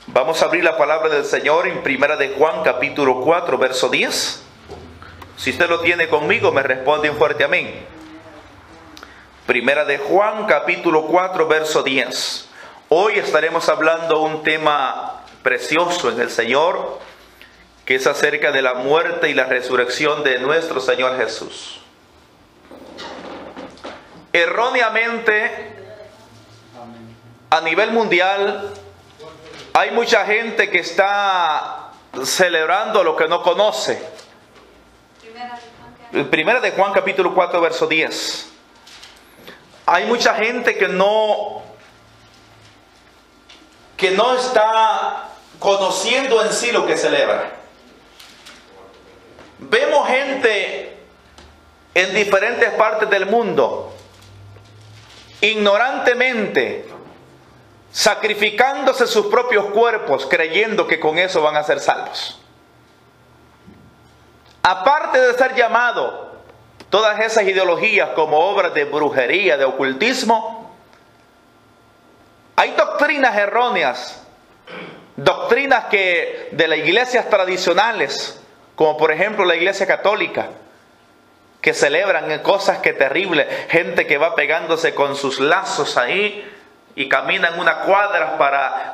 Vamos a abrir la palabra del Señor en Primera de Juan, capítulo 4, verso 10. Si usted lo tiene conmigo, me responde un fuerte amén. Primera de Juan, capítulo 4, verso 10. Hoy estaremos hablando un tema precioso en el Señor, que es acerca de la muerte y la resurrección de nuestro Señor Jesús. Erróneamente, a nivel mundial, hay mucha gente que está celebrando lo que no conoce. Primera de Juan capítulo 4 verso 10. Hay mucha gente que no está conociendo en sí lo que celebra. Vemos gente en diferentes partes del mundo ignorantemente sacrificándose sus propios cuerpos, creyendo que con eso van a ser salvos. Aparte de ser llamado todas esas ideologías como obras de brujería, de ocultismo, hay doctrinas erróneas, doctrinas que de las iglesias tradicionales, como por ejemplo la iglesia católica, que celebran cosas que terribles, gente que va pegándose con sus lazos ahí y caminan una cuadra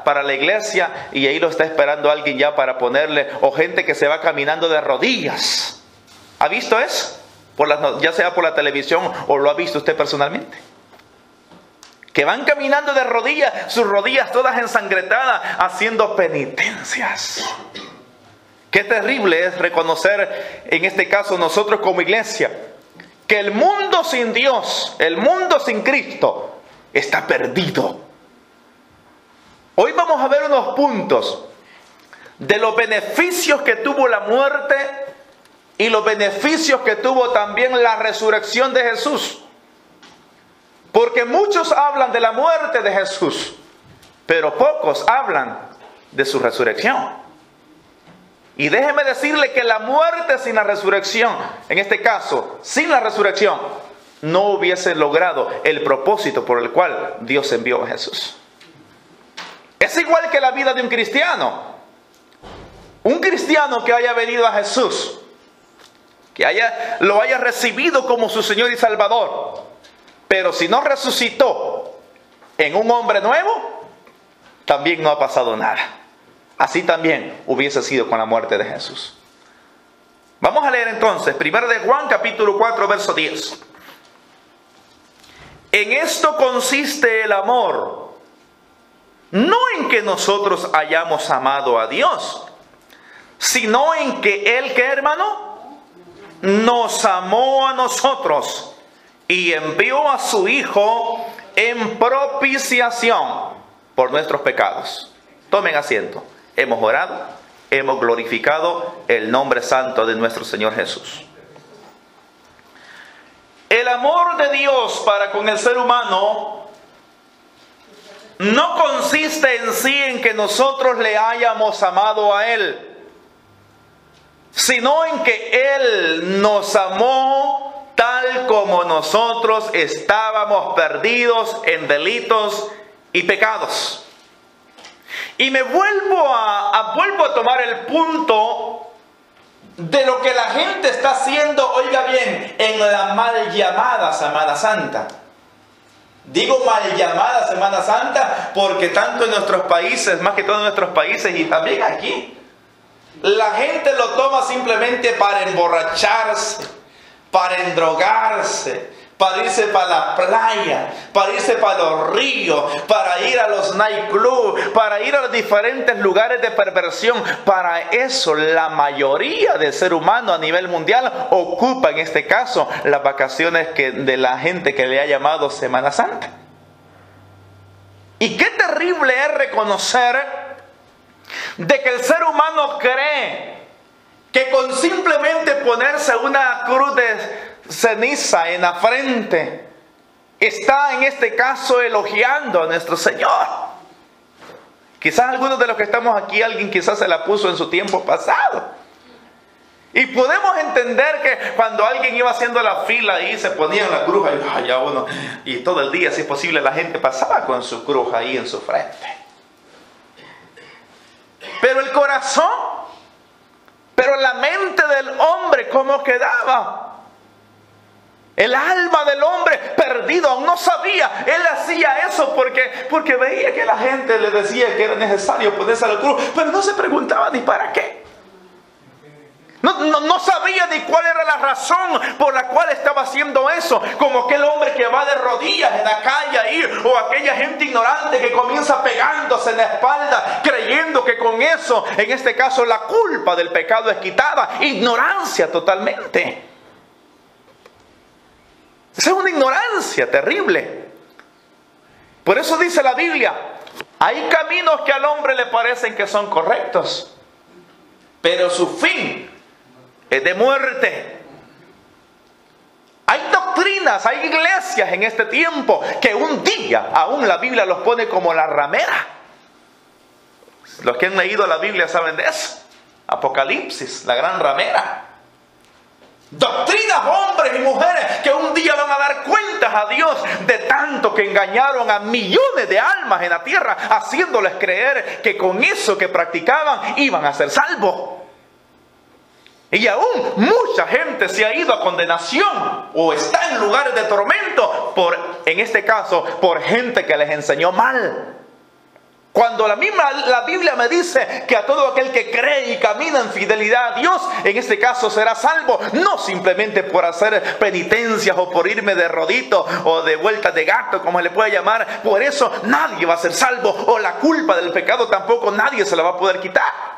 para la iglesia y ahí lo está esperando alguien ya para ponerle, o gente que se va caminando de rodillas. ¿Ha visto eso? Ya sea por la televisión o lo ha visto usted personalmente. Que van caminando de rodillas, sus rodillas todas ensangrentadas, haciendo penitencias. Qué terrible es reconocer, en este caso nosotros como iglesia, que el mundo sin Dios, el mundo sin Cristo, está perdido. Hoy vamos a ver unos puntos de los beneficios que tuvo la muerte y los beneficios que tuvo también la resurrección de Jesús. Porque muchos hablan de la muerte de Jesús, pero pocos hablan de su resurrección. Y déjeme decirle que la muerte sin la resurrección, en este caso, sin la resurrección, no hubiese logrado el propósito por el cual Dios envió a Jesús. Es igual que la vida de un cristiano. Un cristiano que haya venido a Jesús, que lo haya recibido como su Señor y Salvador, pero si no resucitó en un hombre nuevo, también no ha pasado nada. Así también hubiese sido con la muerte de Jesús. Vamos a leer entonces, Primera de Juan, capítulo 4, verso 10. En esto consiste el amor, no en que nosotros hayamos amado a Dios, sino en que Él, ¿qué hermano? Nos amó a nosotros y envió a su Hijo en propiciación por nuestros pecados. Tomen asiento. Hemos orado, hemos glorificado el nombre santo de nuestro Señor Jesús. El amor de Dios para con el ser humano no consiste en sí en que nosotros le hayamos amado a Él, sino en que Él nos amó tal como nosotros estábamos perdidos en delitos y pecados. Y me vuelvo a tomar el punto de lo que la gente está haciendo, oiga bien, en la mal llamada Semana Santa. Digo mal llamada Semana Santa porque tanto en nuestros países, más que todo en nuestros países y también aquí, la gente lo toma simplemente para emborracharse, para endrogarse, para irse para la playa, para irse para los ríos, para ir a los nightclubs, para ir a los diferentes lugares de perversión. Para eso la mayoría del ser humano a nivel mundial ocupa en este caso las vacaciones de la gente que le ha llamado Semana Santa. Y qué terrible es reconocer de que el ser humano cree que con simplemente ponerse una cruz de ceniza en la frente está en este caso elogiando a nuestro Señor. Quizás algunos de los que estamos aquí, alguien quizás se la puso en su tiempo pasado. Y podemos entender que cuando alguien iba haciendo la fila y se ponía en la cruz y todo el día, si es posible, la gente pasaba con su cruz ahí en su frente. corazón. Pero la mente del hombre, ¿cómo quedaba? El alma del hombre perdido, aún no sabía. Él hacía eso porque veía que la gente le decía que era necesario ponerse a la cruz, pero no se preguntaba ni para qué. No sabía ni cuál era la razón por la cual estaba haciendo eso. Como aquel hombre que va de rodillas en la calle ahí, o aquella gente ignorante que comienza pegándose en la espalda, creyendo que con eso, en este caso, la culpa del pecado es quitada. Ignorancia totalmente. Esa es una ignorancia terrible. Por eso dice la Biblia, hay caminos que al hombre le parecen que son correctos, pero su fin es de muerte. Hay doctrinas, hay iglesias en este tiempo que un día aún la Biblia los pone como la ramera. Los que han leído la Biblia saben de eso. Apocalipsis, la gran ramera. Doctrinas, hombres y mujeres que un día van a dar cuentas a Dios de tanto que engañaron a millones de almas en la tierra, haciéndoles creer que con eso que practicaban iban a ser salvos. Y aún mucha gente se ha ido a condenación o está en lugares de tormento en este caso, por gente que les enseñó mal. Cuando la Biblia me dice que a todo aquel que cree y camina en fidelidad a Dios, en este caso será salvo, no simplemente por hacer penitencias o por irme de rodito o de vueltas de gato, como se le puede llamar. Por eso nadie va a ser salvo, o la culpa del pecado tampoco nadie se la va a poder quitar.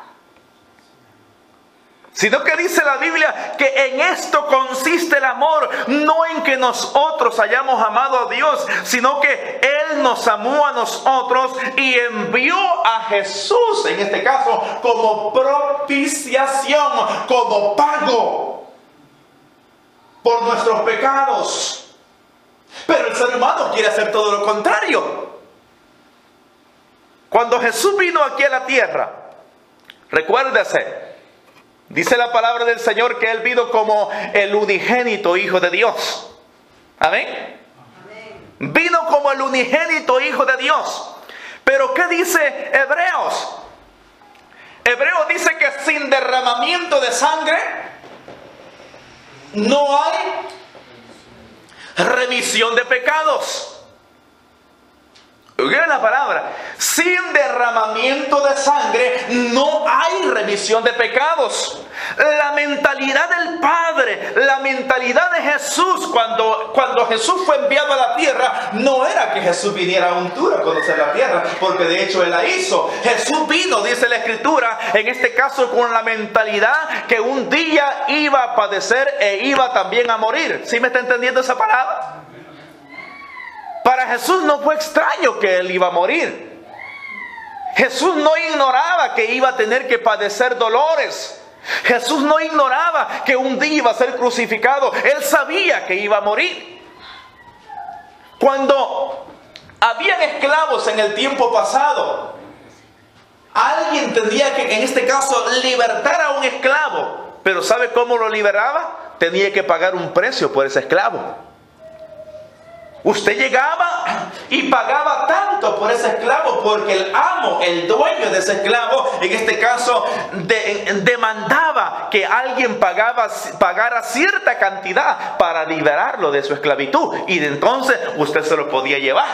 Sino que dice la Biblia que en esto consiste el amor, no en que nosotros hayamos amado a Dios, sino que Él nos amó a nosotros y envió a Jesús, en este caso, como propiciación, como pago por nuestros pecados. Pero el ser humano quiere hacer todo lo contrario. Cuando Jesús vino aquí a la tierra, recuérdese, dice la palabra del Señor que Él vino como el unigénito Hijo de Dios. ¿Amén? Amén. Vino como el unigénito Hijo de Dios. Pero ¿qué dice Hebreos? Hebreos dice que sin derramamiento de sangre no hay remisión de pecados. Oigan la palabra, sin derramamiento de sangre no hay remisión de pecados. La mentalidad del Padre, la mentalidad de Jesús cuando Jesús fue enviado a la tierra, no era que Jesús viniera a un tour a conocer la tierra, porque de hecho Él la hizo. Jesús vino, dice la Escritura, en este caso con la mentalidad que un día iba a padecer e iba también a morir. ¿Sí me está entendiendo esa palabra? Para Jesús no fue extraño que Él iba a morir. Jesús no ignoraba que iba a tener que padecer dolores. Jesús no ignoraba que un día iba a ser crucificado. Él sabía que iba a morir. Cuando habían esclavos en el tiempo pasado, alguien tendría que, en este caso, libertar a un esclavo. Pero ¿sabe cómo lo liberaba? Tenía que pagar un precio por ese esclavo. Usted llegaba y pagaba tanto por ese esclavo porque el amo, el dueño de ese esclavo, en este caso, demandaba que alguien pagara cierta cantidad para liberarlo de su esclavitud. Y de entonces usted se lo podía llevar.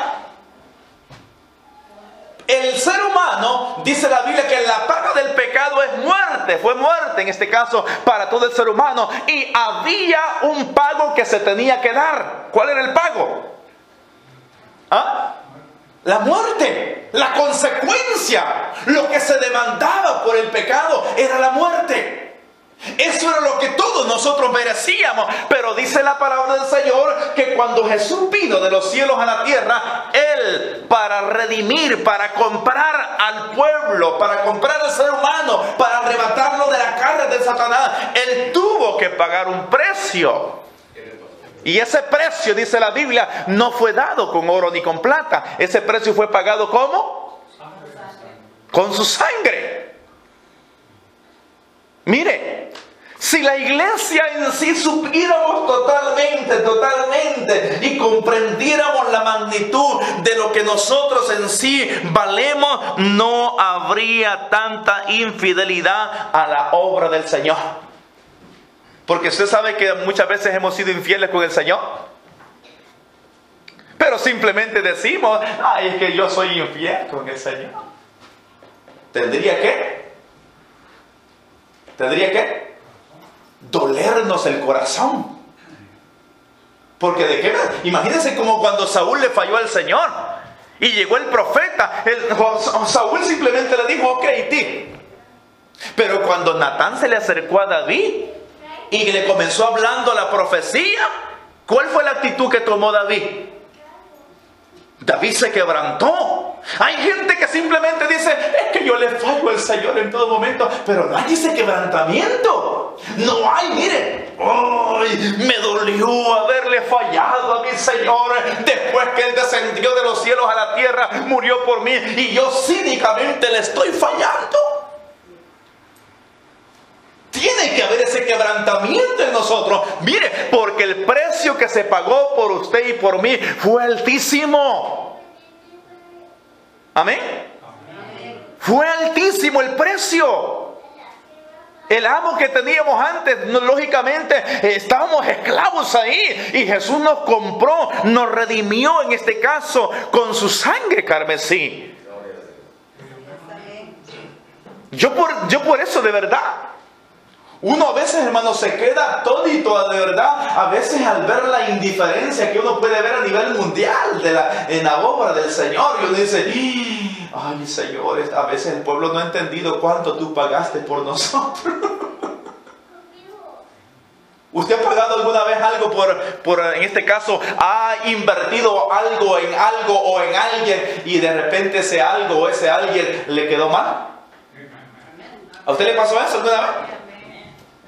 El ser humano, dice la Biblia, que la paga del pecado es muerte. Fue muerte en este caso para todo el ser humano. Y había un pago que se tenía que dar. ¿Cuál era el pago? ¿Ah? La muerte, la consecuencia. Lo que se demandaba por el pecado era la muerte. Eso era lo que todos nosotros merecíamos. Pero dice la palabra del Señor que cuando Jesús vino de los cielos a la tierra, Él, para redimir, para comprar al pueblo, para comprar al ser humano, para arrebatarlo de la carga de Satanás, Él tuvo que pagar un precio. Y ese precio, dice la Biblia, no fue dado con oro ni con plata. Ese precio fue pagado ¿cómo? Con su sangre. Mire, si Si la iglesia en sí supiéramos totalmente y comprendiéramos la magnitud de lo que nosotros en sí valemos, no habría tanta infidelidad a la obra del Señor. Porque usted sabe que muchas veces hemos sido infieles con el Señor. Pero simplemente decimos, ay, es que yo soy infiel con el Señor. ¿Tendría que dolernos el corazón? Porque de qué, imagínense como cuando Saúl le falló al Señor y llegó el profeta, Saúl simplemente le dijo, ok, ti. Pero cuando Natán se le acercó a David y le comenzó hablando la profecía, ¿cuál fue la actitud que tomó David? David se quebrantó. Hay gente que simplemente dice, es que yo le fallo al Señor en todo momento, pero no hay ese quebrantamiento. No hay, mire, ¡ay! Me dolió haberle fallado a mi Señor después que Él descendió de los cielos a la tierra, murió por mí y yo cínicamente le estoy fallando. Tiene que haber ese quebrantamiento en nosotros. Mire, porque el precio que se pagó por usted y por mí fue altísimo. Amén. Fue altísimo el precio. El amo que teníamos antes, lógicamente, estábamos esclavos ahí. Y Jesús nos compró, nos redimió en este caso con su sangre carmesí. Yo por eso de verdad. Uno a veces, hermano, se queda atónito de verdad, a veces al ver la indiferencia que uno puede ver a nivel mundial en la obra del Señor. Y uno dice, ay, mis señores, a veces el pueblo no ha entendido cuánto tú pagaste por nosotros. ¿Usted ha pagado alguna vez algo en este caso, ha invertido algo o en alguien y de repente ese algo o ese alguien le quedó mal? ¿A usted le pasó eso alguna vez?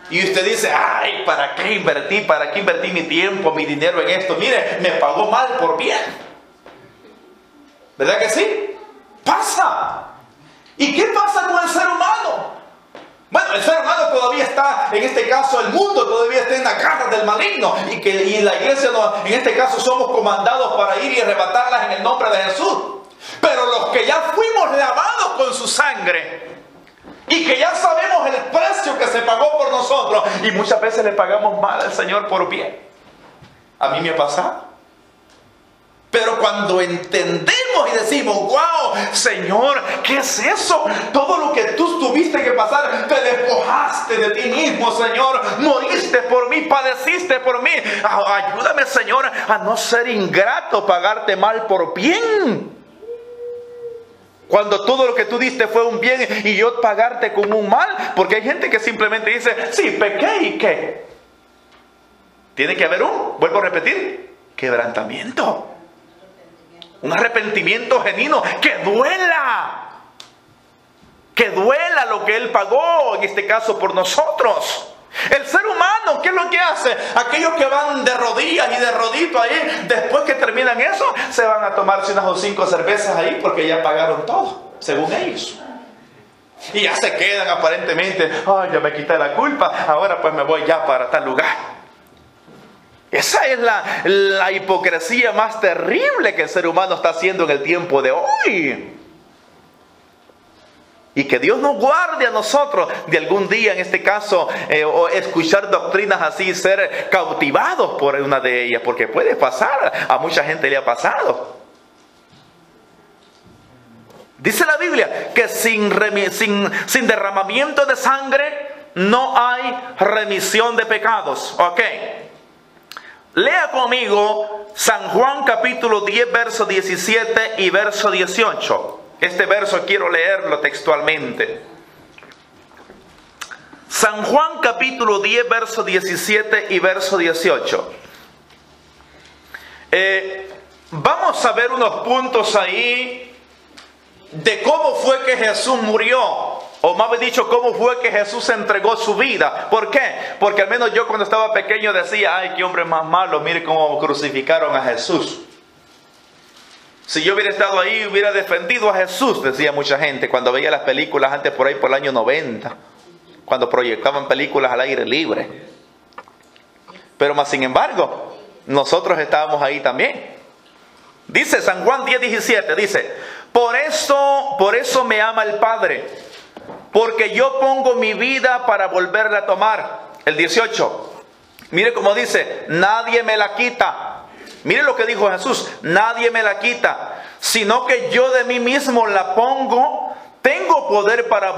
Y usted dice, ay, ¿para qué invertí? ¿Para qué invertí mi tiempo, mi dinero en esto? Mire, me pagó mal por bien. ¿Verdad que sí? Pasa. ¿Y qué pasa con el ser humano? Bueno, el ser humano todavía está, en este caso el mundo todavía está en la garra del maligno. Y la iglesia, en este caso, somos comandados para ir y arrebatarlas en el nombre de Jesús. Pero los que ya fuimos lavados con su sangre, y que ya sabemos el precio que se pagó por nosotros, y muchas veces le pagamos mal al Señor por bien. A mí me ha pasado. Pero cuando entendemos y decimos, wow, Señor, ¿qué es eso? Todo lo que tú tuviste que pasar, te despojaste de ti mismo, Señor. Moriste por mí, padeciste por mí. Ayúdame, Señor, a no ser ingrato, pagarte mal por bien. Cuando todo lo que tú diste fue un bien y yo pagarte con un mal. Porque hay gente que simplemente dice, sí, pequé y qué. Tiene que haber vuelvo a repetir, quebrantamiento. Un arrepentimiento genuino que duela. Que duela lo que Él pagó, en este caso por nosotros. El ser humano, ¿qué es lo que hace? Aquellos que van de rodillas y de rodito ahí, después que terminan eso, se van a tomarse unas o 5 cervezas ahí porque ya pagaron todo, según ellos. Y ya se quedan aparentemente, ay, ya me quité la culpa, ahora pues me voy ya para tal lugar. Esa es la hipocresía más terrible que el ser humano está haciendo en el tiempo de hoy. Y que Dios nos guarde a nosotros de algún día, en este caso, o escuchar doctrinas así, ser cautivados por una de ellas, porque puede pasar, a mucha gente le ha pasado. Dice la Biblia que sin derramamiento de sangre no hay remisión de pecados. Ok. Lea conmigo San Juan capítulo 10, verso 17 y verso 18. Este verso quiero leerlo textualmente. San Juan capítulo 10, verso 17 y verso 18. Vamos a ver unos puntos ahí de cómo fue que Jesús murió. O más bien dicho, cómo fue que Jesús entregó su vida. ¿Por qué? Porque al menos yo cuando estaba pequeño decía, ay, qué hombre más malo, mire cómo crucificaron a Jesús. Si yo hubiera estado ahí, hubiera defendido a Jesús, decía mucha gente cuando veía las películas antes por ahí por el año 90. cuando proyectaban películas al aire libre. Pero más sin embargo, nosotros estábamos ahí también. Dice San Juan 10:17, dice, por eso me ama el Padre, porque yo pongo mi vida para volverla a tomar. El 18, mire cómo dice, nadie me la quita. Mire lo que dijo Jesús, nadie me la quita, sino que yo de mí mismo la pongo. Tengo poder para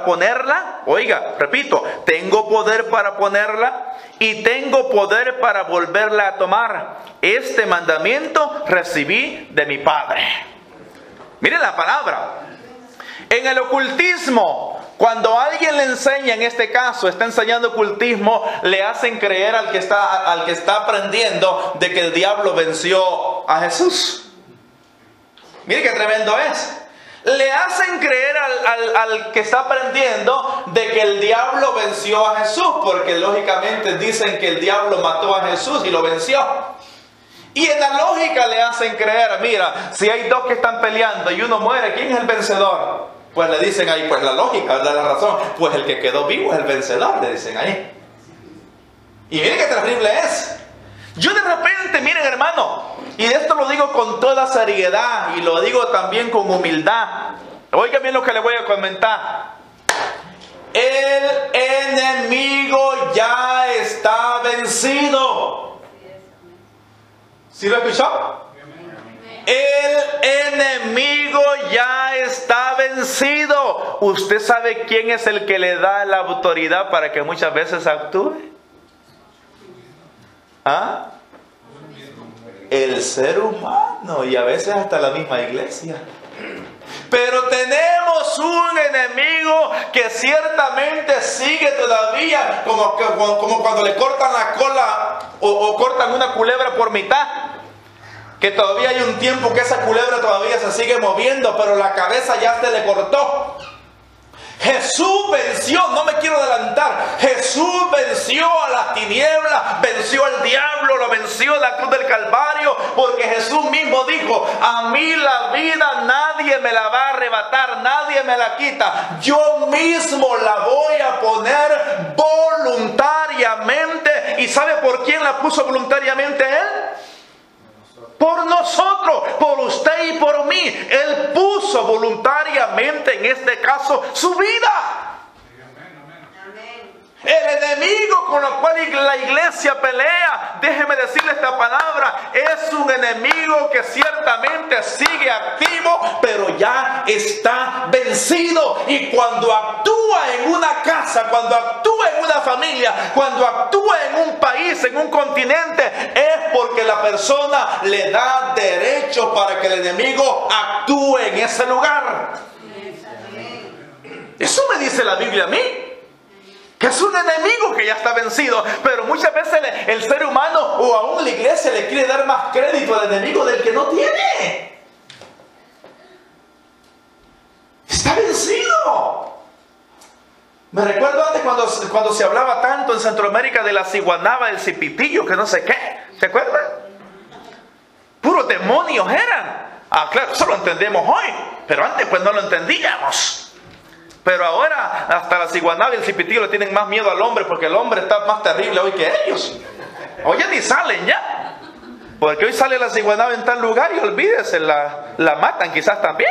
ponerla. Oiga, repito, tengo poder para ponerla y tengo poder para volverla a tomar. Este mandamiento recibí de mi Padre. Mire la palabra. En el ocultismo, cuando alguien le enseña, en este caso, está enseñando ocultismo, le hacen creer al que está aprendiendo de que el diablo venció a Jesús. Mire qué tremendo es. Le hacen creer al que está aprendiendo de que el diablo venció a Jesús, porque lógicamente dicen que el diablo mató a Jesús y lo venció. Y en la lógica le hacen creer, mira, si hay dos que están peleando y uno muere, ¿quién es el vencedor? Pues le dicen ahí, pues la lógica, da la razón, pues el que quedó vivo es el vencedor, le dicen ahí. Y miren qué terrible es. Yo de repente, miren hermano, y esto lo digo con toda seriedad y lo digo también con humildad. Oigan bien lo que le voy a comentar. El enemigo ya está vencido. ¿Sí lo escuchó? El enemigo ya está vencido. ¿Usted sabe quién es el que le da la autoridad para que muchas veces actúe? ¿Ah? El ser humano, y a veces hasta la misma iglesia. Pero tenemos un enemigo que ciertamente sigue todavía, como cuando le cortan la cola o cortan una culebra por mitad, que todavía hay un tiempo que esa culebra todavía se sigue moviendo, pero la cabeza ya se le cortó. Jesús venció, no me quiero adelantar, Jesús venció a las tinieblas, venció al diablo, lo venció en la cruz del Calvario, porque Jesús mismo dijo, a mí la vida nadie me la va a arrebatar, nadie me la quita, yo mismo la voy a poner voluntariamente. ¿Y sabe por quién la puso voluntariamente Él? Por nosotros, por usted y por mí. Él puso voluntariamente, en este caso, su vida. El enemigo con el cual la iglesia pelea, déjeme decirle esta palabra, es un enemigo que ciertamente sigue activo, pero ya está vencido. Y cuando actúa en una casa, cuando actúa en una familia, cuando actúa en un país, en un continente, es porque la persona le da derechos para que el enemigo actúe en ese lugar. Eso me dice la Biblia a mí. Que es un enemigo que ya está vencido. Pero muchas veces el ser humano o aún la iglesia le quiere dar más crédito al enemigo del que no tiene. Está vencido. Me recuerdo antes cuando se hablaba tanto en Centroamérica de la ciguanaba, el cipitillo, que no sé qué. ¿Se acuerdan? Puros demonios eran. Ah, claro, eso lo entendemos hoy. Pero antes pues no lo entendíamos. Pero ahora hasta la ciguanaba y el cipitillo le tienen más miedo al hombre, porque el hombre está más terrible hoy que ellos. Hoy ya ni salen ya. Porque hoy sale la ciguanaba en tal lugar y olvídese, la matan quizás también.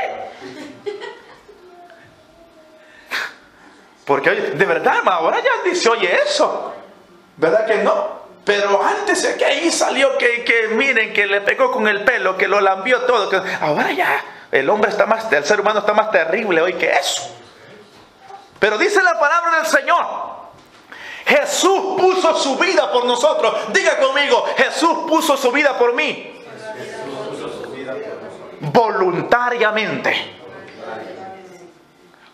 Porque hoy, de verdad, ahora ya ni se oye eso. ¿Verdad que no? Pero antes es que ahí salió que miren, que le pegó con el pelo, que lo lambió todo. Que ahora ya el ser humano está más terrible hoy que eso. Pero dice la palabra del Señor, Jesús puso su vida por nosotros. Diga conmigo, Jesús puso su vida por mí. Voluntariamente.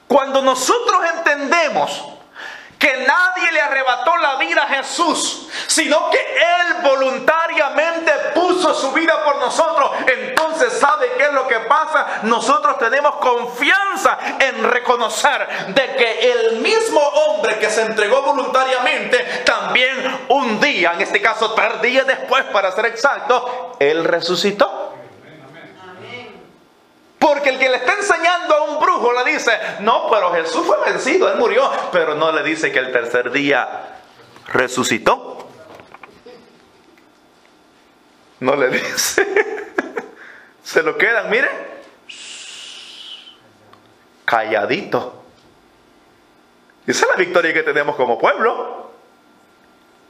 Cuando nosotros entendemos que nadie le arrebató la vida a Jesús, sino que Él voluntariamente puso su vida por nosotros, entonces ¿sabe qué es lo que pasa? Nosotros tenemos confianza en reconocer de que el mismo hombre que se entregó voluntariamente, también un día, en este caso 3 días después para ser exacto, Él resucitó. Porque el que le está enseñando a un brujo le dice, no, pero Jesús fue vencido, Él murió, pero no le dice que el tercer día resucitó. No le dice. Se lo quedan, mire, calladito. Esa es la victoria que tenemos como pueblo.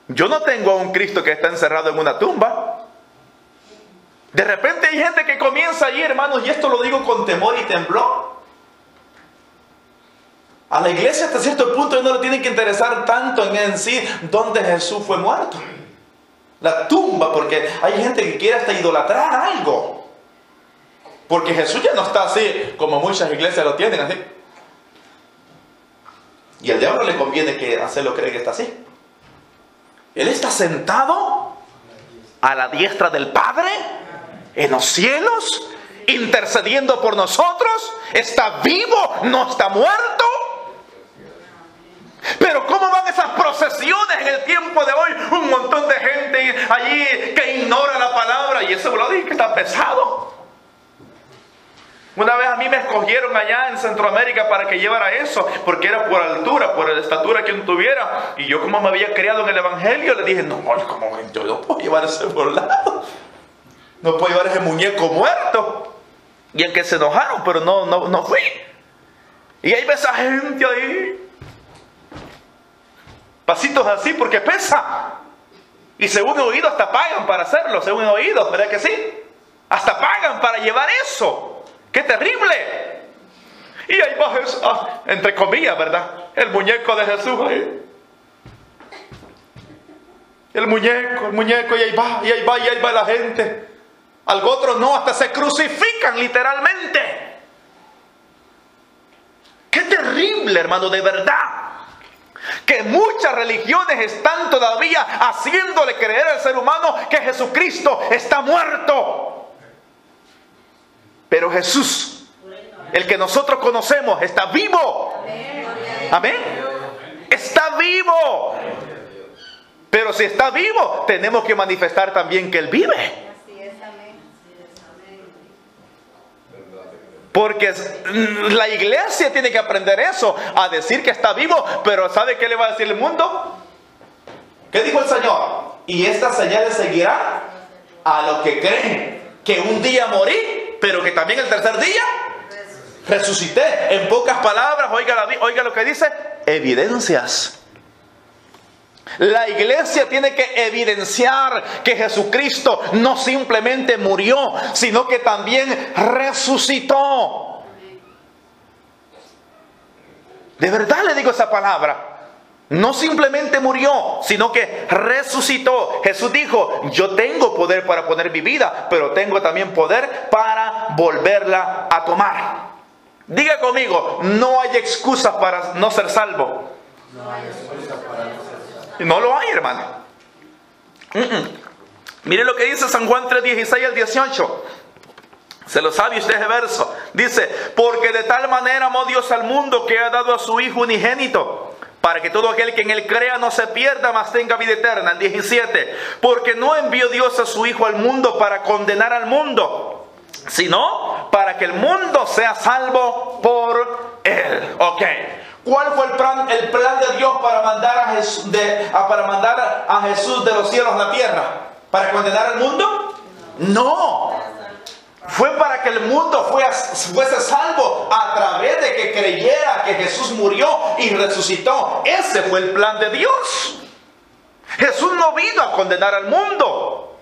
Yo no tengo a un Cristo que está encerrado en una tumba. De repente hay gente que comienza allí, hermanos, y esto lo digo con temor y temblor. A la iglesia hasta cierto punto no le tiene que interesar tanto en sí dónde Jesús fue muerto. La tumba, porque hay gente que quiere hasta idolatrar algo. Porque Jesús ya no está así, como muchas iglesias lo tienen así. Y al diablo le conviene que hacerlo creer que está así. Él está sentado a la diestra del Padre, en los cielos, intercediendo por nosotros. Está vivo, no está muerto. Pero ¿cómo van esas procesiones en el tiempo de hoy? Un montón de gente allí que ignora la palabra. Y eso lo dije que está pesado. Una vez a mí me escogieron allá en Centroamérica para que llevara eso, porque era por altura, por la estatura que uno tuviera. Y yo, como me había criado en el Evangelio, le dije, no, como yo no puedo llevar ese volado. No puedo llevar ese muñeco muerto. Y en que se enojaron, pero no fui. Y ahí ves a gente ahí. Pasitos así porque pesa. Y según he oído hasta pagan para hacerlo. Según he oído, ¿verdad que sí? Hasta pagan para llevar eso. ¡Qué terrible! Y ahí va Jesús, entre comillas, ¿verdad? El muñeco de Jesús ahí. El muñeco, y ahí va la gente. Algo otro no, hasta se crucifican literalmente. ¡Qué terrible, hermano, de verdad! Que muchas religiones están todavía haciéndole creer al ser humano que Jesucristo está muerto. Pero Jesús, el que nosotros conocemos, está vivo. Amén. Está vivo. Pero si está vivo, tenemos que manifestar también que Él vive. Porque la iglesia tiene que aprender eso, a decir que está vivo. Pero ¿sabe qué le va a decir el mundo? ¿Qué dijo el Señor? Y estas señales seguirán a los que creen que un día morí, pero que también el tercer día resucité. En pocas palabras, oiga lo que dice, evidencias. La iglesia tiene que evidenciar que Jesucristo no simplemente murió, sino que también resucitó. De verdad le digo esa palabra. No simplemente murió, sino que resucitó. Jesús dijo, yo tengo poder para poner mi vida, pero tengo también poder para volverla a tomar. Diga conmigo, no hay excusas para no ser salvo. No hay excusas para no ser salvo. No lo hay, hermano. Mire lo que dice San Juan 3:16 al 18. Se lo sabe usted ese verso. Dice, porque de tal manera amó Dios al mundo que ha dado a su Hijo unigénito, para que todo aquel que en Él crea no se pierda, mas tenga vida eterna. El 17. Porque no envió Dios a su Hijo al mundo para condenar al mundo, sino para que el mundo sea salvo por Él. Ok. ¿Cuál fue el plan de Dios para mandar a Jesús de los cielos a la tierra? ¿Para condenar al mundo? No. Fue para que el mundo fuese salvo a través de que creyera que Jesús murió y resucitó. Ese fue el plan de Dios. Jesús no vino a condenar al mundo.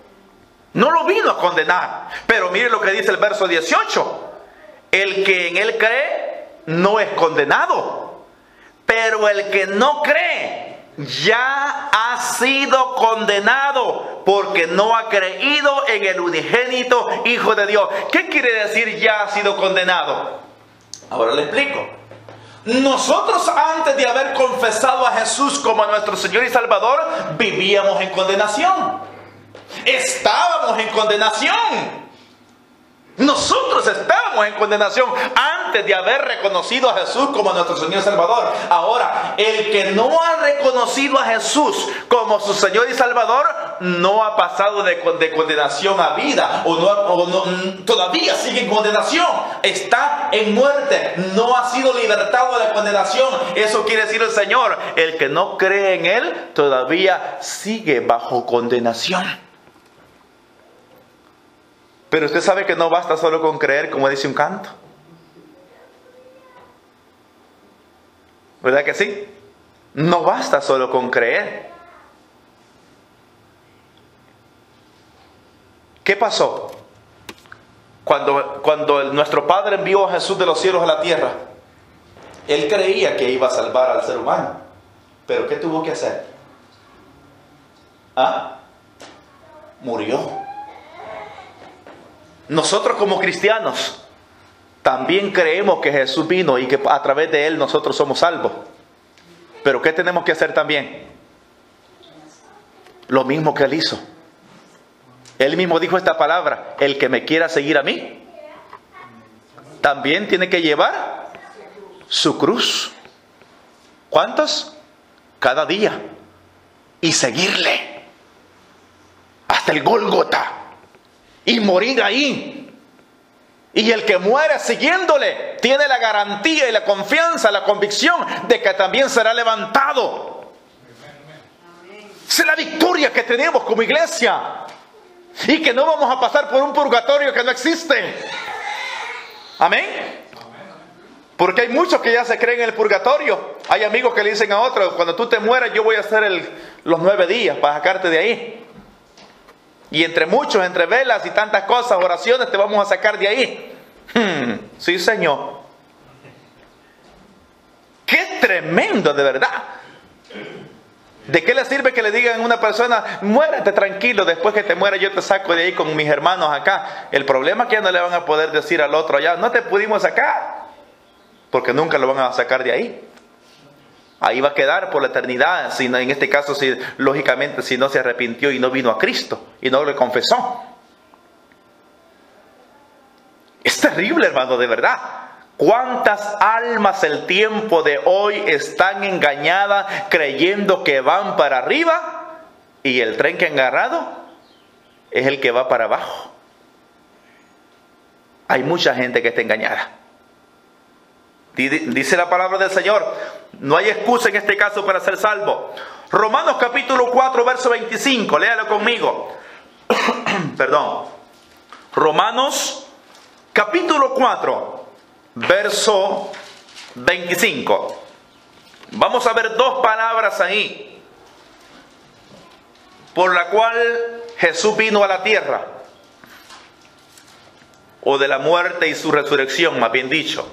No lo vino a condenar. Pero mire lo que dice el verso 18. El que en Él cree no es condenado. Pero el que no cree ya ha sido condenado porque no ha creído en el unigénito Hijo de Dios. ¿Qué quiere decir ya ha sido condenado? Ahora le explico. Nosotros, antes de haber confesado a Jesús como nuestro Señor y Salvador, vivíamos en condenación. Estábamos en condenación. Nosotros estábamos en condenación antes de haber reconocido a Jesús como nuestro Señor y Salvador. Ahora, el que no ha reconocido a Jesús como su Señor y Salvador, no ha pasado de condenación a vida, todavía sigue en condenación, está en muerte, no ha sido libertado de la condenación. Eso quiere decir el Señor, el que no cree en Él todavía sigue bajo condenación. Pero usted sabe que no basta solo con creer, como dice un canto. ¿Verdad que sí? No basta solo con creer. ¿Qué pasó? Cuando nuestro Padre envió a Jesús de los cielos a la tierra, Él creía que iba a salvar al ser humano. ¿Pero qué tuvo que hacer? Murió. Nosotros como cristianos también creemos que Jesús vino y que a través de Él nosotros somos salvos. Pero ¿qué tenemos que hacer también? Lo mismo que Él hizo. Él mismo dijo esta palabra: el que me quiera seguir a mí, también tiene que llevar su cruz. ¿Cuántos? Cada día. Y seguirle hasta el Gólgota y morir ahí. Y el que muere siguiéndole tiene la garantía y la confianza, la convicción de que también será levantado. Esa es la victoria que tenemos como iglesia. Y que no vamos a pasar por un purgatorio que no existe. Amén. Porque hay muchos que ya se creen en el purgatorio. Hay amigos que le dicen a otros: cuando tú te mueras yo voy a hacer los 9 días para sacarte de ahí. Y entre muchos, entre velas y tantas cosas, oraciones, te vamos a sacar de ahí. Sí, Señor. ¡Qué tremendo, de verdad! ¿De qué le sirve que le digan a una persona: muérete tranquilo, después que te muera yo te saco de ahí con mis hermanos acá? El problema es que ya no le van a poder decir al otro allá: no te pudimos sacar, porque nunca lo van a sacar de ahí. Ahí va a quedar por la eternidad, si no, en este caso, lógicamente, si no se arrepintió y no vino a Cristo y no le confesó. Es terrible, hermano, de verdad. ¿Cuántas almas el tiempo de hoy están engañadas creyendo que van para arriba y el tren que han agarrado es el que va para abajo? Hay mucha gente que está engañada. Dice la palabra del Señor: no hay excusa en este caso para ser salvo. Romanos capítulo 4, verso 25. Léalo conmigo. Perdón. Romanos capítulo 4, verso 25. Vamos a ver dos palabras ahí, por la cual Jesús vino a la tierra, o de la muerte y su resurrección, más bien dicho.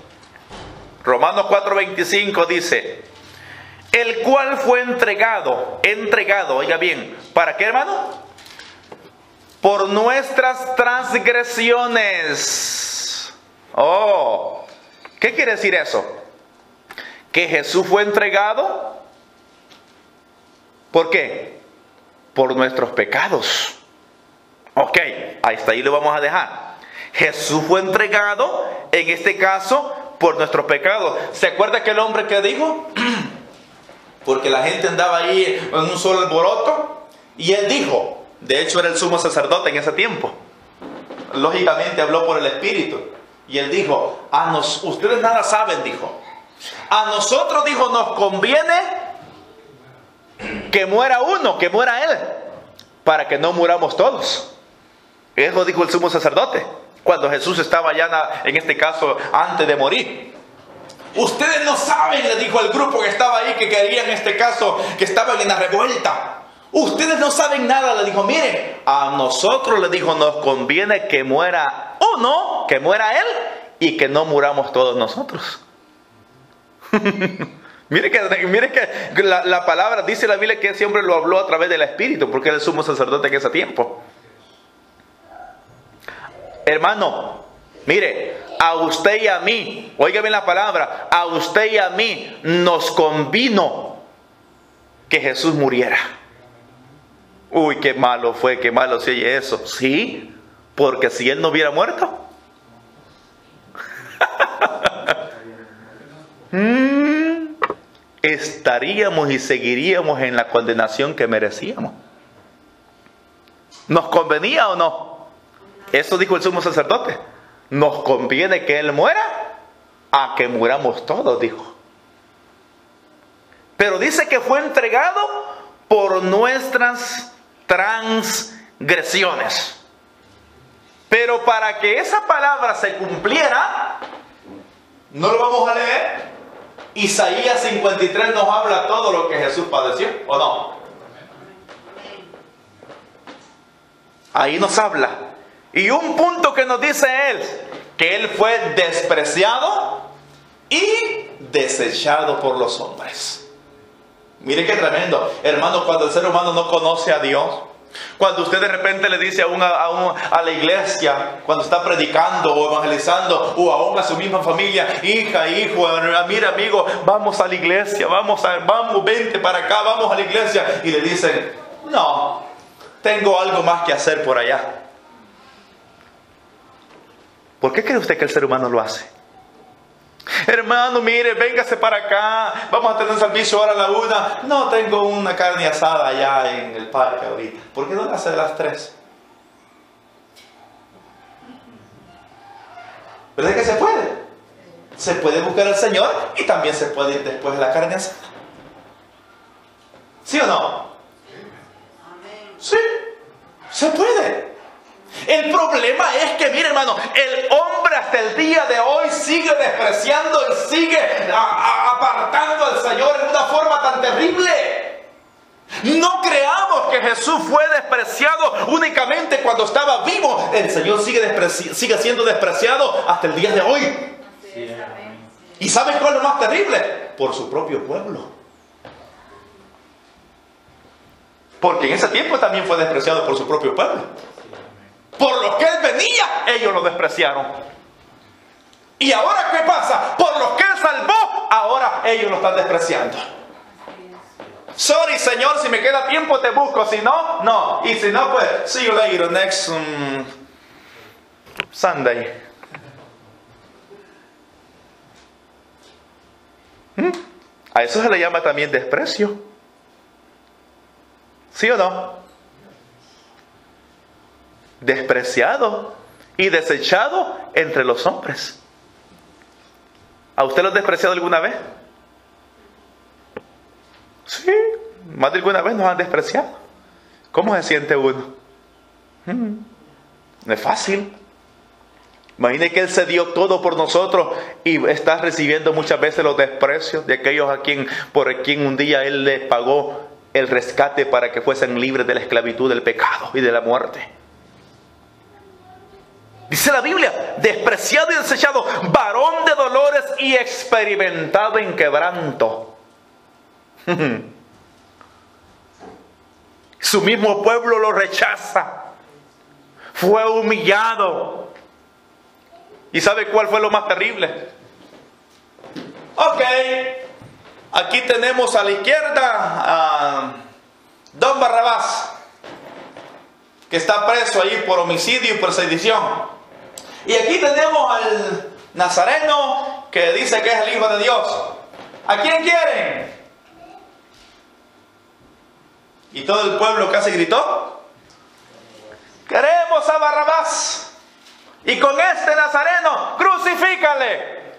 Romanos 4:25 dice: el cual fue entregado, oiga bien, ¿para qué, hermano? Por nuestras transgresiones. Oh, ¿qué quiere decir eso? Que Jesús fue entregado. ¿Por qué? Por nuestros pecados. Ok, hasta ahí lo vamos a dejar. Jesús fue entregado, en este caso, por nuestros pecados. ¿Se acuerda aquel hombre que dijo? Porque la gente andaba ahí en un solo alboroto. Y él dijo, de hecho era el sumo sacerdote en ese tiempo, lógicamente habló por el Espíritu, y él dijo: ustedes nada saben, dijo. A nosotros, dijo, nos conviene que muera uno, que muera él, para que no muramos todos. Eso dijo el sumo sacerdote cuando Jesús estaba ya, en este caso, antes de morir. Ustedes no saben, le dijo al grupo que estaba ahí, que quería en este caso, que estaban en la revuelta. Ustedes no saben nada, le dijo. Mire, a nosotros, le dijo, nos conviene que muera uno, que muera él, y que no muramos todos nosotros. Mire que la palabra, dice la Biblia, que ese hombre lo habló a través del Espíritu, porque era el sumo sacerdote en ese tiempo. Hermano, mire, a usted y a mí, oiga bien la palabra, a usted y a mí nos convino que Jesús muriera. Uy, qué malo fue, qué malo se oye eso. Sí, porque si Él no hubiera muerto, estaríamos y seguiríamos en la condenación que merecíamos. ¿Nos convenía o no? Eso dijo el sumo sacerdote. Nos conviene que Él muera a que muramos todos, dijo. Pero dice que fue entregado por nuestras transgresiones. Pero para que esa palabra se cumpliera, no lo vamos a leer. Isaías 53 nos habla todo lo que Jesús padeció, ¿o no? Ahí nos habla. Y un punto que nos dice Él, que Él fue despreciado y desechado por los hombres. Mire qué tremendo. Hermano, cuando el ser humano no conoce a Dios, cuando usted de repente le dice a la iglesia, cuando está predicando o evangelizando, o aún a su misma familia, hija, hijo, mira amigo, vamos a la iglesia, vamos, vente para acá, vamos a la iglesia, y le dicen, no, tengo algo más que hacer por allá. ¿Por qué cree usted que el ser humano lo hace? Hermano, mire, véngase para acá, vamos a tener un servicio ahora a la 1. No, tengo una carne asada allá en el parque ahorita. ¿Por qué no la hace de las 3? ¿Verdad que se puede? Se puede buscar al Señor y también se puede ir después de la carne asada. ¿Sí o no? Sí, se puede. El problema es que, mire hermano, el hombre hasta el día de hoy sigue despreciando y sigue apartando al Señor en una forma tan terrible. No creamos que Jesús fue despreciado únicamente cuando estaba vivo. El Señor sigue siendo despreciado hasta el día de hoy. ¿Y saben cuál es lo más terrible? Por su propio pueblo. Porque en ese tiempo también fue despreciado por su propio pueblo. Por los que Él venía, ellos lo despreciaron. ¿Y ahora qué pasa? Por los que Él salvó, ahora ellos lo están despreciando. Sorry, Señor, si me queda tiempo te busco. Si no, no. Y si no, pues, see you later, next Sunday. A eso se le llama también desprecio. ¿Sí o no? Despreciado y desechado entre los hombres. ¿A usted lo han despreciado alguna vez? Sí, más de alguna vez nos han despreciado. ¿Cómo se siente uno? No es fácil. Imagine que Él se dio todo por nosotros y está recibiendo muchas veces los desprecios de aquellos por quien un día Él les pagó el rescate para que fuesen libres de la esclavitud, del pecado y de la muerte. Dice la Biblia, despreciado y desechado, varón de dolores y experimentado en quebranto. Su mismo pueblo lo rechaza. Fue humillado. ¿Y sabe cuál fue lo más terrible? Ok, aquí tenemos a la izquierda a Don Barrabás, que está preso ahí por homicidio y por sedición. Y aquí tenemos al Nazareno, que dice que es el Hijo de Dios. ¿A quién quieren? Y todo el pueblo casi gritó, queremos a Barrabás. Y con este Nazareno, crucifícale.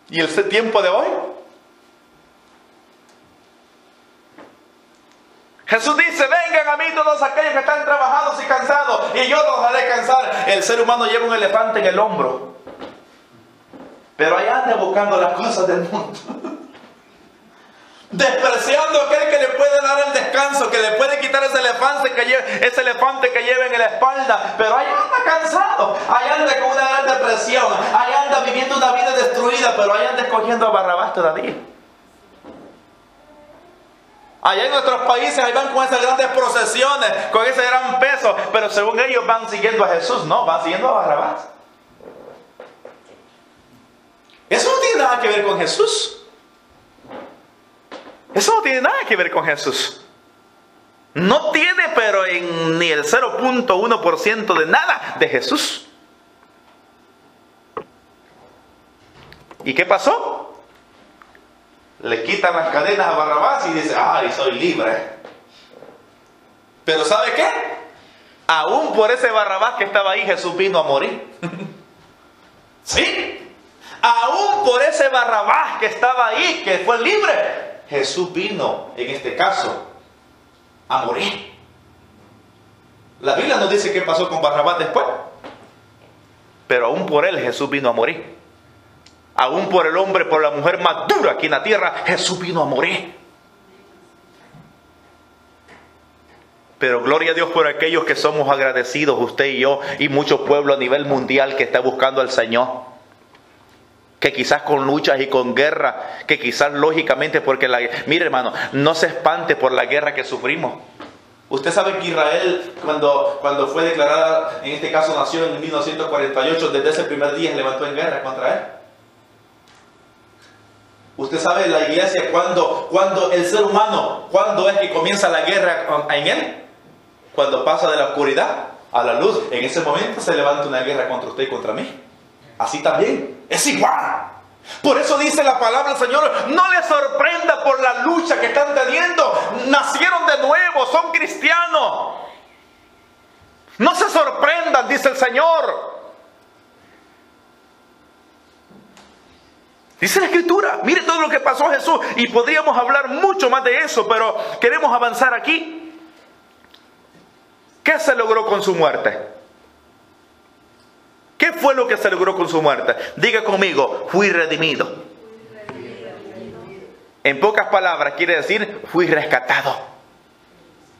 ¿Y el tiempo de hoy? Jesús dice, vengan a mí todos aquellos que están trabajados y cansados, y yo los haré cansar. El ser humano lleva un elefante en el hombro, pero allá anda buscando las cosas del mundo. Despreciando a aquel que le puede dar el descanso, que le puede quitar ese elefante que lleva en la espalda, pero allá anda cansado, allá anda con una gran depresión, allá anda viviendo una vida destruida, pero allá anda escogiendo a Barrabás todavía. Allá en nuestros países ahí van con esas grandes procesiones, con ese gran peso, pero según ellos van siguiendo a Jesús, no, van siguiendo a Barrabás. Eso no tiene nada que ver con Jesús. Eso no tiene nada que ver con Jesús. No tiene, pero ni el 0.1% de nada de Jesús. ¿Y qué pasó? Le quitan las cadenas a Barrabás y dice, ¡ay, soy libre! Pero ¿sabe qué? Aún por ese Barrabás que estaba ahí, Jesús vino a morir. ¿Sí? Aún por ese Barrabás que estaba ahí, que fue libre, Jesús vino, en este caso, a morir. La Biblia nos dice qué pasó con Barrabás después. Pero aún por él Jesús vino a morir. Aún por el hombre, por la mujer más dura aquí en la tierra, Jesús vino a morir. Pero gloria a Dios por aquellos que somos agradecidos, usted y yo, y mucho pueblo a nivel mundial que está buscando al Señor. Que quizás con luchas y con guerra, que quizás lógicamente porque mire hermano, no se espante por la guerra que sufrimos. Usted sabe que Israel, cuando fue declarada, en este caso nació en 1948, desde ese primer día se levantó en guerra contra él. Usted sabe la iglesia cuando el ser humano, cuando es que comienza la guerra en él, cuando pasa de la oscuridad a la luz, en ese momento se levanta una guerra contra usted y contra mí. Así también, es igual. Por eso dice la palabra del Señor, no les sorprenda por la lucha que están teniendo. Nacieron de nuevo, son cristianos. No se sorprendan, dice el Señor. Dice la Escritura, mire todo lo que pasó a Jesús. Y podríamos hablar mucho más de eso, pero queremos avanzar aquí. ¿Qué se logró con su muerte? ¿Qué fue lo que se logró con su muerte? Diga conmigo, fui redimido. En pocas palabras quiere decir, fui rescatado.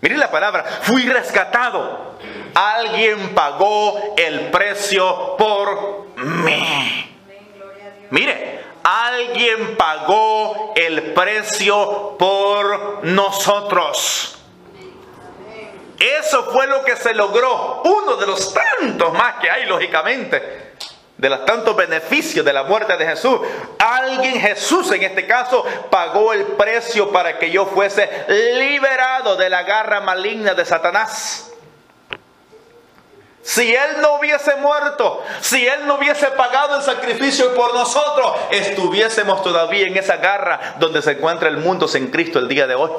Miren la palabra, fui rescatado. Alguien pagó el precio por mí. Mire, alguien pagó el precio por nosotros. Eso fue lo que se logró. Uno de los tantos más que hay, lógicamente, de los tantos beneficios de la muerte de Jesús. Jesús en este caso, pagó el precio para que yo fuese liberado de la garra maligna de Satanás. Si Él no hubiese muerto, si Él no hubiese pagado el sacrificio por nosotros, estuviésemos todavía en esa garra donde se encuentra el mundo sin Cristo el día de hoy.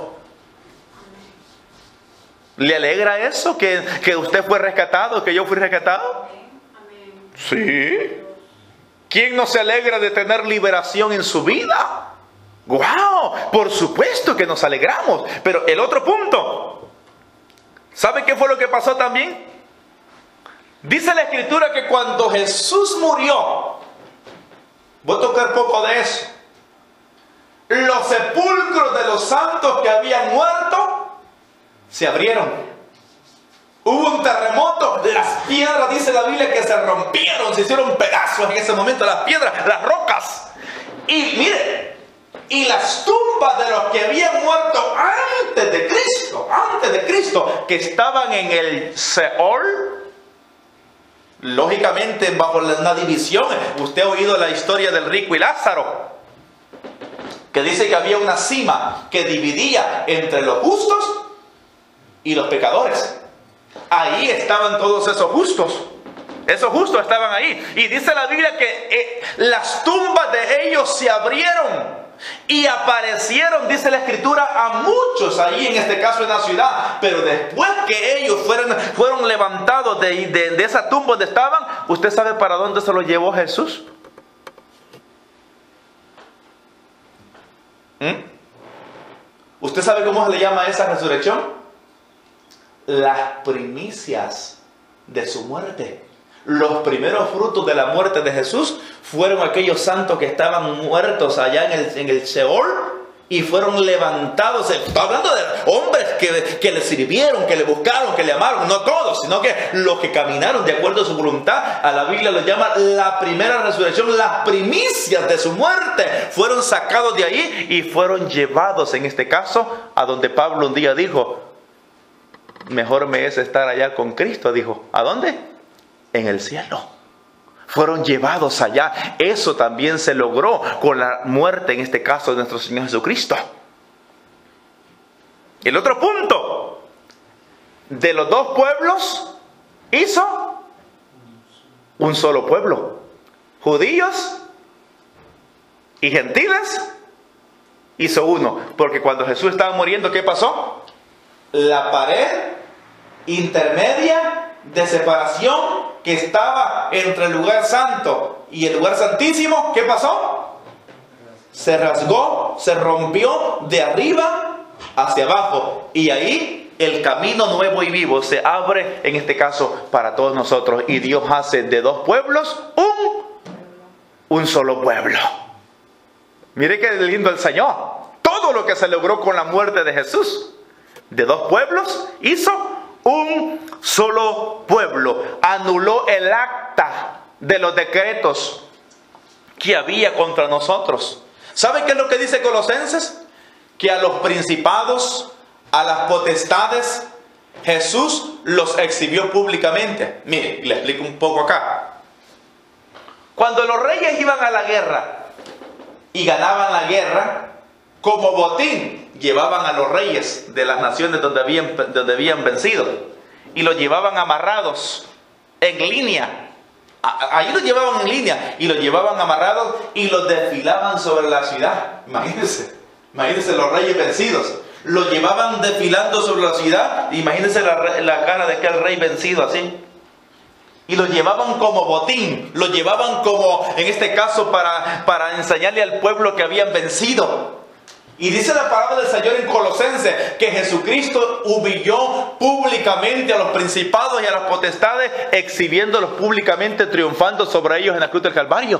¿Le alegra eso? ¿Que usted fue rescatado? ¿Que yo fui rescatado? Sí. ¿Quién no se alegra de tener liberación en su vida? ¡Wow! Por supuesto que nos alegramos. Pero el otro punto, ¿sabe qué fue lo que pasó también? Dice la Escritura que cuando Jesús murió, voy a tocar poco de eso, los sepulcros de los santos que habían muerto se abrieron. Hubo un terremoto, las piedras, dice la Biblia, que se rompieron, se hicieron pedazos en ese momento, las piedras, las rocas. Y mire, y las tumbas de los que habían muerto antes de Cristo, que estaban en el Seol, lógicamente bajo una división. Usted ha oído la historia del rico y Lázaro, que dice que había una cima que dividía entre los justos y los pecadores. Ahí estaban todos esos justos. Esos justos estaban ahí. Y dice la Biblia que las tumbas de ellos se abrieron y aparecieron, dice la Escritura, a muchos ahí, en este caso en la ciudad. Pero después que ellos fueron levantados de esa tumba donde estaban, ¿usted sabe para dónde se los llevó Jesús? ¿Usted sabe cómo se le llama a esa resurrección? Las primicias de su muerte. Los primeros frutos de la muerte de Jesús fueron aquellos santos que estaban muertos allá en el Seol y fueron levantados. Está hablando de hombres que le sirvieron, que le buscaron, que le amaron. No todos, sino que los que caminaron de acuerdo a su voluntad. A la Biblia lo llama la primera resurrección. Las primicias de su muerte fueron sacados de ahí y fueron llevados, en este caso, a donde Pablo un día dijo: mejor me es estar allá con Cristo. Dijo, ¿a dónde? En el cielo. Fueron llevados allá. Eso también se logró con la muerte, en este caso, de nuestro Señor Jesucristo. El otro punto, de los dos pueblos hizo un solo pueblo. Judíos y gentiles hizo uno. Porque cuando Jesús estaba muriendo, ¿qué pasó? La pared intermedia de separación que estaba entre el lugar santo y el lugar santísimo. ¿Qué pasó? Se rasgó, se rompió de arriba hacia abajo, y ahí el camino nuevo y vivo se abre, en este caso, para todos nosotros, y Dios hace de dos pueblos un solo pueblo. Mire qué lindo el Señor. Todo lo que se logró con la muerte de Jesús, de dos pueblos, hizo un solo pueblo. Anuló el acta de los decretos que había contra nosotros. ¿Sabe qué es lo que dice Colosenses? Que a los principados, a las potestades, Jesús los exhibió públicamente. Mire, le explico un poco acá. Cuando los reyes iban a la guerra y ganaban la guerra, como botín llevaban a los reyes de las naciones donde habían vencido, y los llevaban amarrados en línea. Ahí los llevaban en línea y los llevaban amarrados y los desfilaban sobre la ciudad. Imagínense los reyes vencidos. Los llevaban desfilando sobre la ciudad. Imagínense la cara de aquel rey vencido así. Y los llevaban como botín. Los llevaban como, en este caso, para enseñarle al pueblo que habían vencido. Y dice la palabra del Señor en Colosenses que Jesucristo humilló públicamente a los principados y a las potestades, exhibiéndolos públicamente, triunfando sobre ellos en la cruz del Calvario.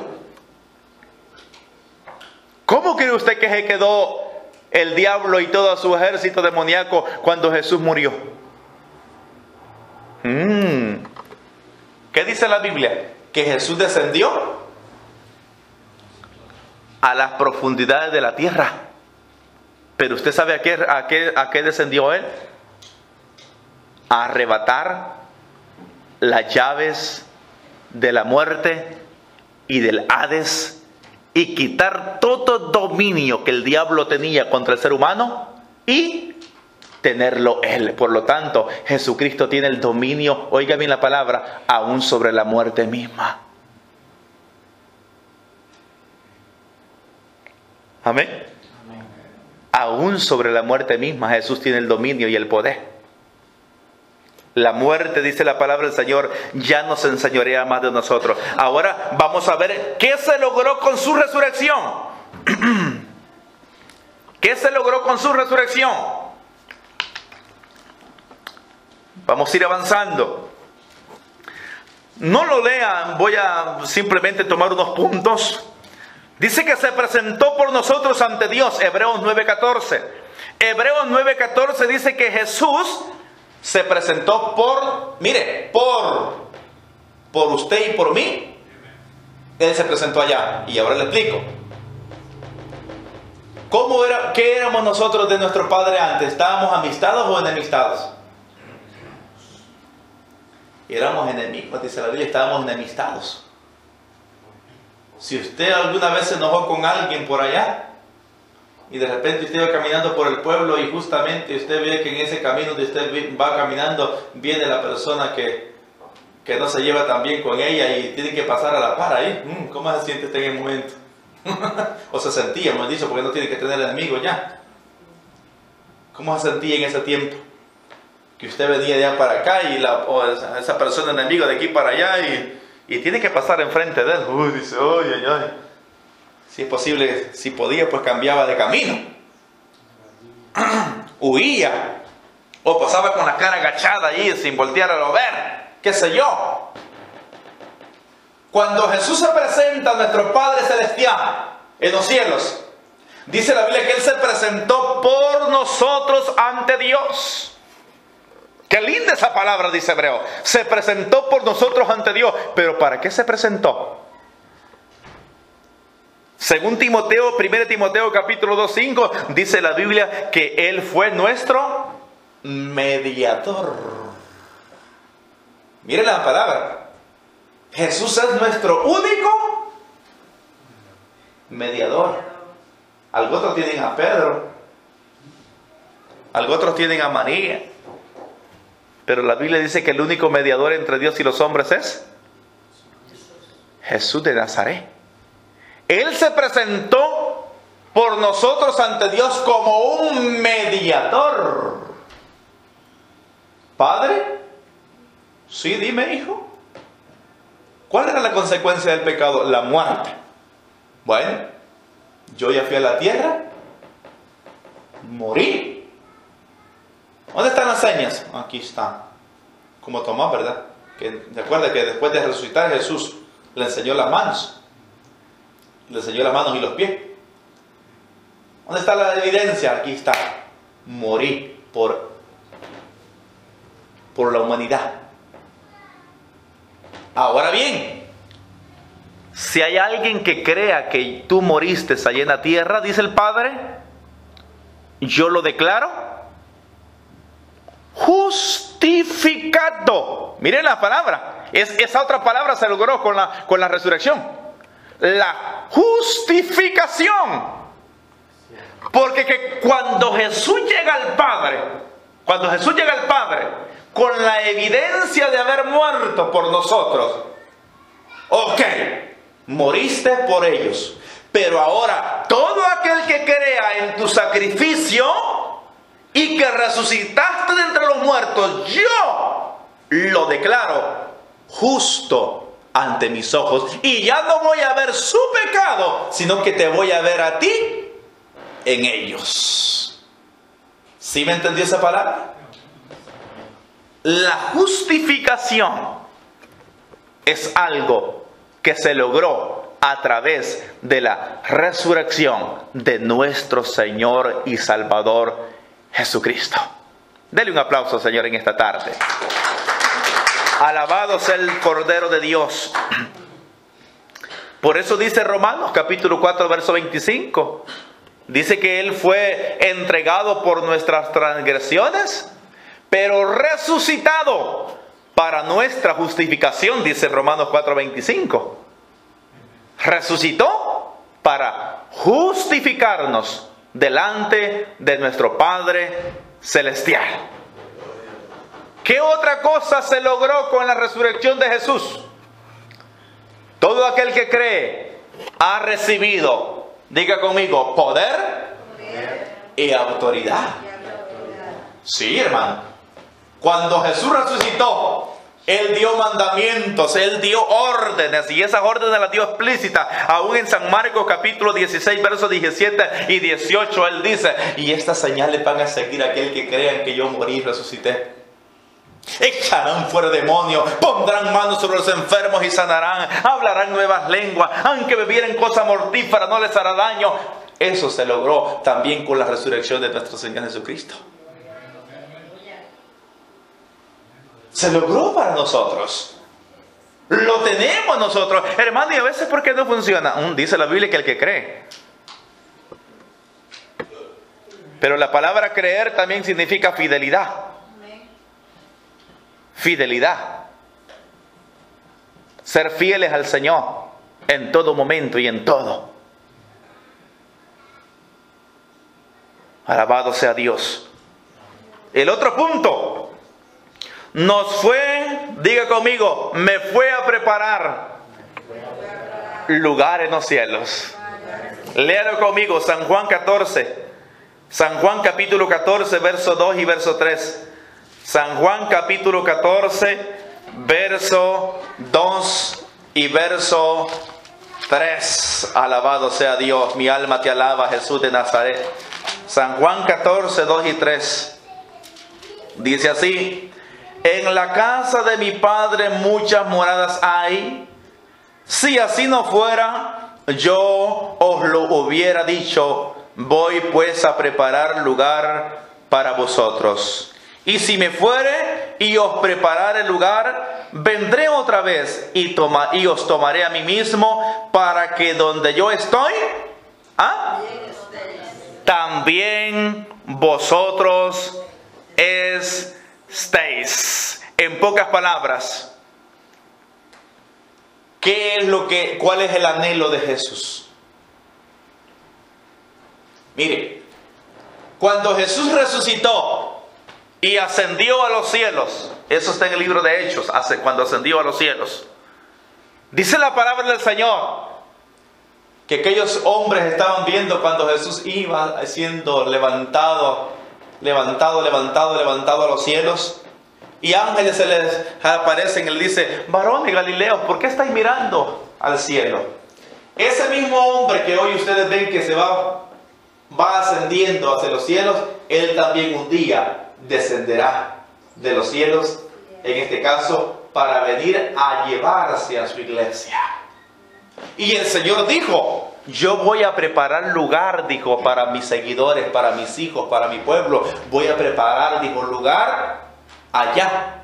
¿Cómo cree usted que se quedó el diablo y todo su ejército demoníaco cuando Jesús murió? ¿Qué dice la Biblia? Que Jesús descendió a las profundidades de la tierra. Pero usted sabe a qué descendió él. A arrebatar las llaves de la muerte y del Hades, y quitar todo dominio que el diablo tenía contra el ser humano y tenerlo él. Por lo tanto, Jesucristo tiene el dominio, oiga bien la palabra, aún sobre la muerte misma. Amén. Aún sobre la muerte misma Jesús tiene el dominio y el poder. La muerte, dice la palabra del Señor, ya no se enseñorea más de nosotros. Ahora vamos a ver qué se logró con su resurrección. ¿Qué se logró con su resurrección? Vamos a ir avanzando. No lo lean, voy a simplemente tomar unos puntos. Dice que se presentó por nosotros ante Dios, Hebreos 9:14. Hebreos 9:14 dice que Jesús se presentó por usted y por mí. Él se presentó allá. Y ahora le explico. ¿Qué éramos nosotros de nuestro Padre antes? ¿Estábamos amistados o enemistados? Éramos enemigos, dice la Biblia, estábamos enemistados. Si usted alguna vez se enojó con alguien por allá, y de repente usted va caminando por el pueblo y justamente usted ve que en ese camino donde usted va caminando viene la persona que no se lleva tan bien con ella y tiene que pasar a la par ahí. ¿Cómo se siente usted en el momento? O se sentía, hemos dicho, porque no tiene que tener enemigos ya. ¿Cómo se sentía en ese tiempo? Que usted venía de allá para acá y esa persona enemiga de aquí para allá y tiene que pasar enfrente de él. Dice, ay. Si es posible, si podía, pues cambiaba de camino. Huía. O pasaba con la cara agachada allí sin voltear a ver. ¿Qué sé yo? Cuando Jesús se presenta a nuestro Padre Celestial en los cielos, dice la Biblia que Él se presentó por nosotros ante Dios. Qué linda esa palabra, dice Hebreo. Se presentó por nosotros ante Dios. ¿Pero para qué se presentó? Según Timoteo, 1 Timoteo capítulo 2:5, dice la Biblia que Él fue nuestro mediador. Miren la palabra. Jesús es nuestro único mediador. Algunos tienen a Pedro. Algunos tienen a María. Pero la Biblia dice que el único mediador entre Dios y los hombres es Jesús de Nazaret. Él se presentó por nosotros ante Dios como un mediador. Padre, Sí, dime, hijo. ¿Cuál era la consecuencia del pecado? La muerte. Bueno, yo ya fui a la tierra, morí. ¿Dónde están las señas? Aquí están. Como Tomás, ¿verdad? Que recuerda que después de resucitar Jesús le enseñó las manos. Le enseñó las manos y los pies. ¿Dónde está la evidencia? Aquí está. Morí por la humanidad. Ahora bien, si hay alguien que crea que tú moriste allá en la tierra, dice el Padre, yo lo declaro justificado. Miren la palabra. Esa otra palabra se logró con la resurrección. La justificación. Porque que cuando Jesús llega al Padre, con la evidencia de haber muerto por nosotros, ok, moriste por ellos, pero ahora todo aquel que crea en tu sacrificio y que resucitaste de entre los muertos, yo lo declaro justo ante mis ojos, y ya no voy a ver su pecado, sino que te voy a ver a ti en ellos. ¿Sí me entendió esa palabra? La justificación es algo que se logró a través de la resurrección de nuestro Señor y Salvador Jesucristo. Dele un aplauso, Señor, en esta tarde. Alabado sea el Cordero de Dios. Por eso dice Romanos capítulo 4 verso 25. Dice que Él fue entregado por nuestras transgresiones, pero resucitado para nuestra justificación, dice Romanos 4:25. Resucitó para justificarnos delante de nuestro Padre Celestial. ¿Qué otra cosa se logró con la resurrección de Jesús? Todo aquel que cree ha recibido, diga conmigo, poder y autoridad. Sí, hermano. Cuando Jesús resucitó, Él dio mandamientos, Él dio órdenes, y esas órdenes las dio explícitas. Aún en San Marcos capítulo 16, versos 17 y 18, Él dice, y estas señales van a seguir a aquel que crean que yo morí y resucité. Echarán fuera demonios, pondrán manos sobre los enfermos y sanarán, hablarán nuevas lenguas, aunque bebieren cosa mortífera no les hará daño. Eso se logró también con la resurrección de nuestro Señor Jesucristo. Se logró para nosotros. Lo tenemos nosotros. Hermano, y a veces ¿por qué no funciona? Dice la Biblia que el que cree. Pero la palabra creer también significa fidelidad. Fidelidad. Ser fieles al Señor en todo momento y en todo. Alabado sea Dios. El otro punto. Nos fue, diga conmigo, me fue a preparar lugar en los cielos. Léalo conmigo, San Juan 14. San Juan capítulo 14, verso 2 y verso 3. San Juan capítulo 14, verso 2 y verso 3. Alabado sea Dios, mi alma te alaba, Jesús de Nazaret. San Juan 14, 2 y 3. Dice así: en la casa de mi Padre muchas moradas hay. Si así no fuera, yo os lo hubiera dicho. Voy pues a preparar lugar para vosotros. Y si me fuere y os preparare lugar, vendré otra vez y os tomaré a mí mismo, para que donde yo estoy, también vosotros estéis. En pocas palabras, ¿cuál es el anhelo de Jesús? Mire, cuando Jesús resucitó y ascendió a los cielos, eso está en el libro de Hechos, cuando ascendió a los cielos, dice la palabra del Señor que aquellos hombres estaban viendo cuando Jesús iba siendo levantado a los cielos, Y ángeles se les aparecen y le dicen: varones Galileos, ¿por qué estáis mirando al cielo? Ese mismo hombre que hoy ustedes ven que se va ascendiendo hacia los cielos, Él también un día descenderá de los cielos, en este caso, para venir a llevarse a su iglesia. Y el Señor dijo: yo voy a preparar lugar, dijo, para mis seguidores, para mis hijos, para mi pueblo. Voy a preparar, dijo, lugar allá.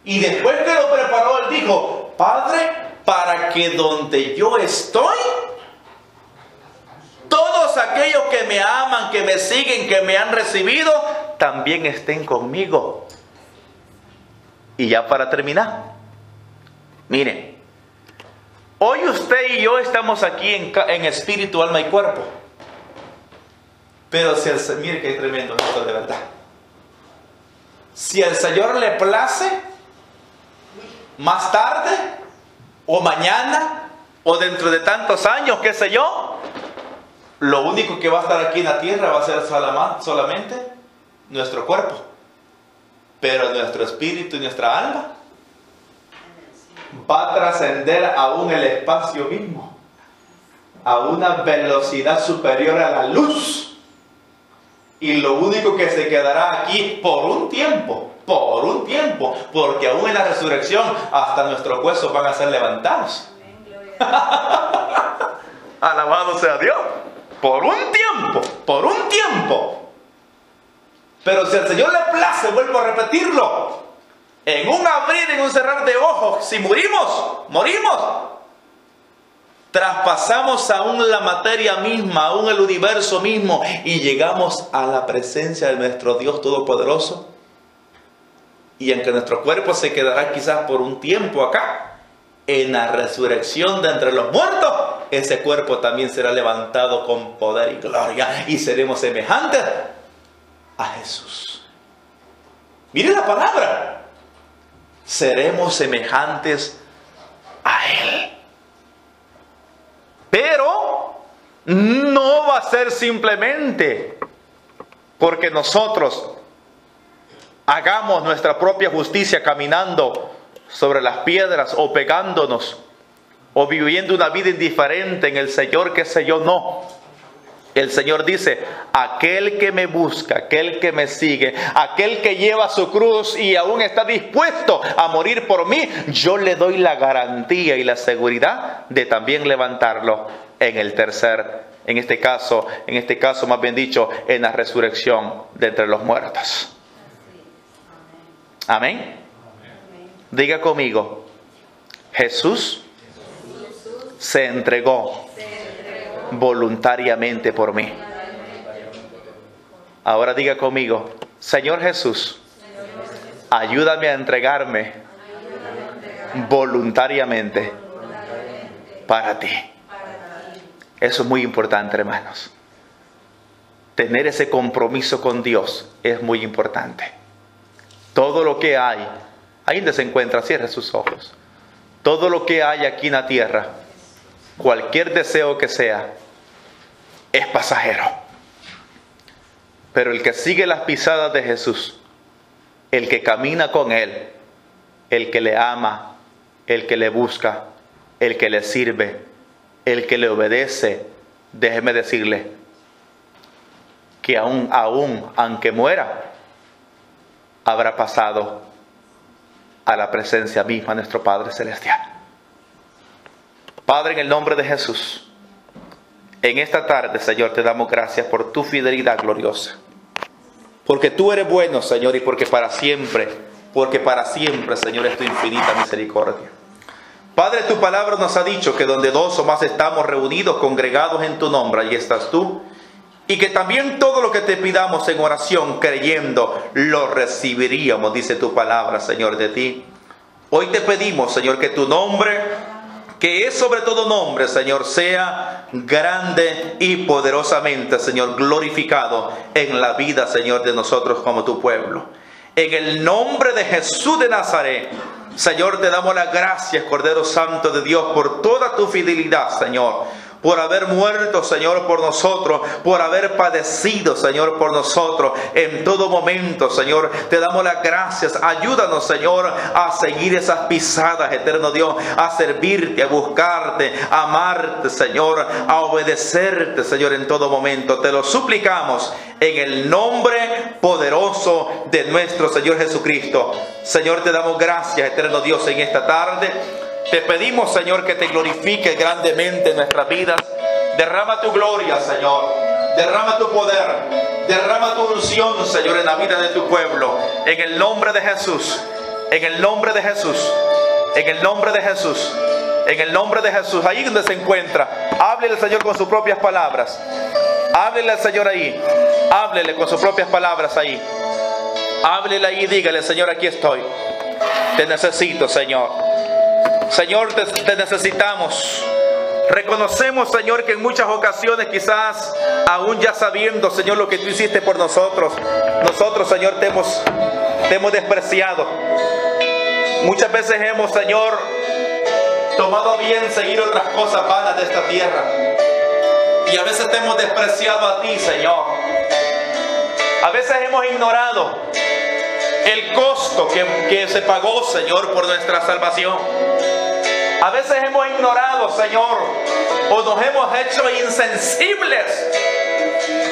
Y después que lo preparó, Él dijo: Padre, para que donde yo estoy, todos aquellos que me aman, que me siguen, que me han recibido, también estén conmigo. Y ya para terminar, miren, hoy usted y yo estamos aquí en espíritu, alma y cuerpo. Pero mire qué tremendo esto de verdad. Si al Señor le place, más tarde, o mañana, o dentro de tantos años, qué sé yo, lo único que va a estar aquí en la tierra va a ser solamente nuestro cuerpo. Pero nuestro espíritu y nuestra alma va a trascender aún el espacio mismo, a una velocidad superior a la luz. Y lo único que se quedará aquí por un tiempo, porque aún en la resurrección hasta nuestros huesos van a ser levantados. Alabado sea Dios. Por un tiempo. Pero si al Señor le place, vuelvo a repetirlo, en un abrir, en un cerrar de ojos, si morimos, traspasamos aún la materia misma, aún el universo mismo, y llegamos a la presencia de nuestro Dios Todopoderoso. Y aunque nuestro cuerpo se quedará quizás por un tiempo acá, en la resurrección de entre los muertos, ese cuerpo también será levantado con poder y gloria, y seremos semejantes a Jesús. Mire la palabra: seremos semejantes a Él. Pero no va a ser simplemente porque nosotros hagamos nuestra propia justicia caminando sobre las piedras o pegándonos o viviendo una vida indiferente en el Señor, qué sé yo, no. El Señor dice: aquel que me busca, aquel que me sigue, aquel que lleva su cruz y aún está dispuesto a morir por mí, yo le doy la garantía y la seguridad de también levantarlo en este caso más bien dicho, en la resurrección de entre los muertos. Amén. Diga conmigo: Jesús se entregó voluntariamente por mí. Ahora diga conmigo: Señor Jesús, ayúdame a entregarme voluntariamente para ti. Eso es muy importante, hermanos. Tener ese compromiso con Dios es muy importante. Todo lo que hay, ahí donde se encuentra, cierre sus ojos. Todo lo que hay aquí en la tierra, cualquier deseo que sea, es pasajero. Pero el que sigue las pisadas de Jesús, el que camina con Él, el que le ama, el que le busca, el que le sirve, el que le obedece, déjeme decirle que aún aunque muera, habrá pasado a la presencia misma de nuestro Padre Celestial. Padre, en el nombre de Jesús, en esta tarde, Señor, te damos gracias por tu fidelidad gloriosa. Porque tú eres bueno, Señor, y porque para siempre, Señor, es tu infinita misericordia. Padre, tu palabra nos ha dicho que donde dos o más estamos reunidos, congregados en tu nombre, allí estás tú. Y que también todo lo que te pidamos en oración, creyendo, lo recibiríamos, dice tu palabra, Señor, de ti. Hoy te pedimos, Señor, que tu nombre, que es sobre todo nombre, Señor, sea grande y poderosamente, Señor, glorificado en la vida, Señor, de nosotros como tu pueblo. En el nombre de Jesús de Nazaret, Señor, te damos las gracias, Cordero Santo de Dios, por toda tu fidelidad, Señor. por haber muerto, Señor, por nosotros, por haber padecido, Señor, por nosotros en todo momento, Señor. Te damos las gracias. Ayúdanos, Señor, a seguir esas pisadas, eterno Dios, a servirte, a buscarte, a amarte, Señor, a obedecerte, Señor, en todo momento. Te lo suplicamos en el nombre poderoso de nuestro Señor Jesucristo. Señor, te damos gracias, eterno Dios, en esta tarde. Te pedimos, Señor, que te glorifiques grandemente en nuestras vidas. Derrama tu gloria, Señor. Derrama tu poder. Derrama tu unción, Señor, en la vida de tu pueblo. En el nombre de Jesús. En el nombre de Jesús. En el nombre de Jesús. En el nombre de Jesús. Ahí donde se encuentra, háblele al Señor con sus propias palabras. Háblele al Señor ahí. Háblele con sus propias palabras ahí. Háblele ahí y dígale: Señor, aquí estoy. Te necesito, Señor. Señor, te necesitamos. Reconocemos, Señor, que en muchas ocasiones, quizás aún ya sabiendo, Señor, lo que tú hiciste por nosotros, Señor, te hemos despreciado. Muchas veces hemos, Señor, tomado bien seguir otras cosas vanas de esta tierra. Y a veces te hemos despreciado a ti, Señor. A veces hemos ignorado el costo que se pagó, Señor, por nuestra salvación. A veces hemos ignorado, Señor, o nos hemos hecho insensibles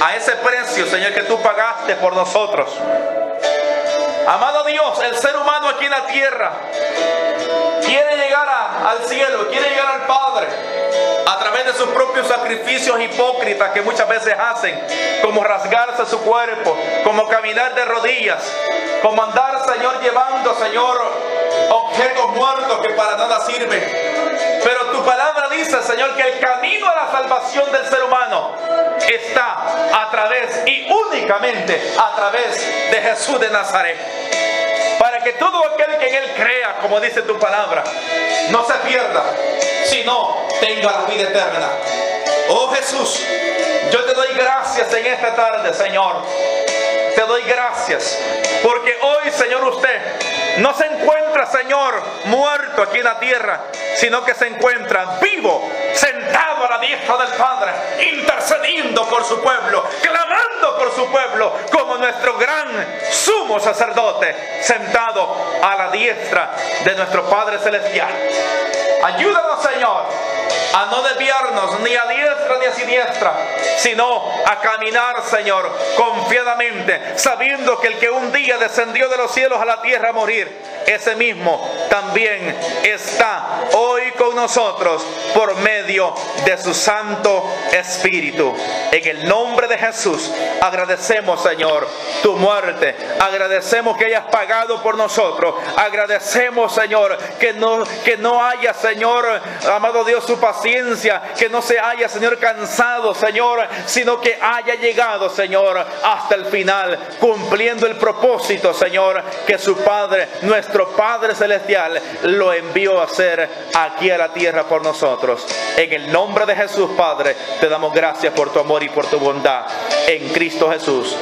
a ese precio, Señor, que tú pagaste por nosotros. Amado Dios, el ser humano aquí en la tierra quiere llegar al cielo, quiere llegar al Padre a través de sus propios sacrificios hipócritas que muchas veces hacen, como rasgarse su cuerpo, como caminar de rodillas, como andar, Señor, llevando, Señor, objetos muertos que para nada sirven. Pero tu palabra dice, Señor, que el camino a la salvación del ser humano está a través y únicamente a través de Jesús de Nazaret. Para que todo aquel que en Él crea, como dice tu palabra, no se pierda, sino tenga la vida eterna. Oh Jesús, yo te doy gracias en esta tarde, Señor. Te doy gracias porque hoy, Señor, usted no se encuentra, Señor, muerto aquí en la tierra, sino que se encuentra vivo, sentado a la diestra del Padre, intercediendo por su pueblo, clamando por su pueblo, como nuestro gran sumo sacerdote, sentado a la diestra de nuestro Padre Celestial. Ayúdanos, Señor, a no desviarnos ni a diestra ni a siniestra, sino a caminar, Señor, confiadamente, sabiendo que el que un día descendió de los cielos a la tierra a morir, ese mismo también está hoy con nosotros por medio de su Santo Espíritu. En el nombre de Jesús agradecemos, Señor, tu muerte. Agradecemos que hayas pagado por nosotros. Agradecemos, Señor, que no haya, Señor, amado Dios, su paciencia, que no se haya, Señor, cansado, Señor, sino que haya llegado, Señor, hasta el final, cumpliendo el propósito, Señor, que su Padre, nuestro Padre Celestial, lo envió a hacer aquí a la tierra por nosotros. En el nombre de Jesús, Padre, te damos gracias por tu amor y por tu bondad en Cristo Jesús.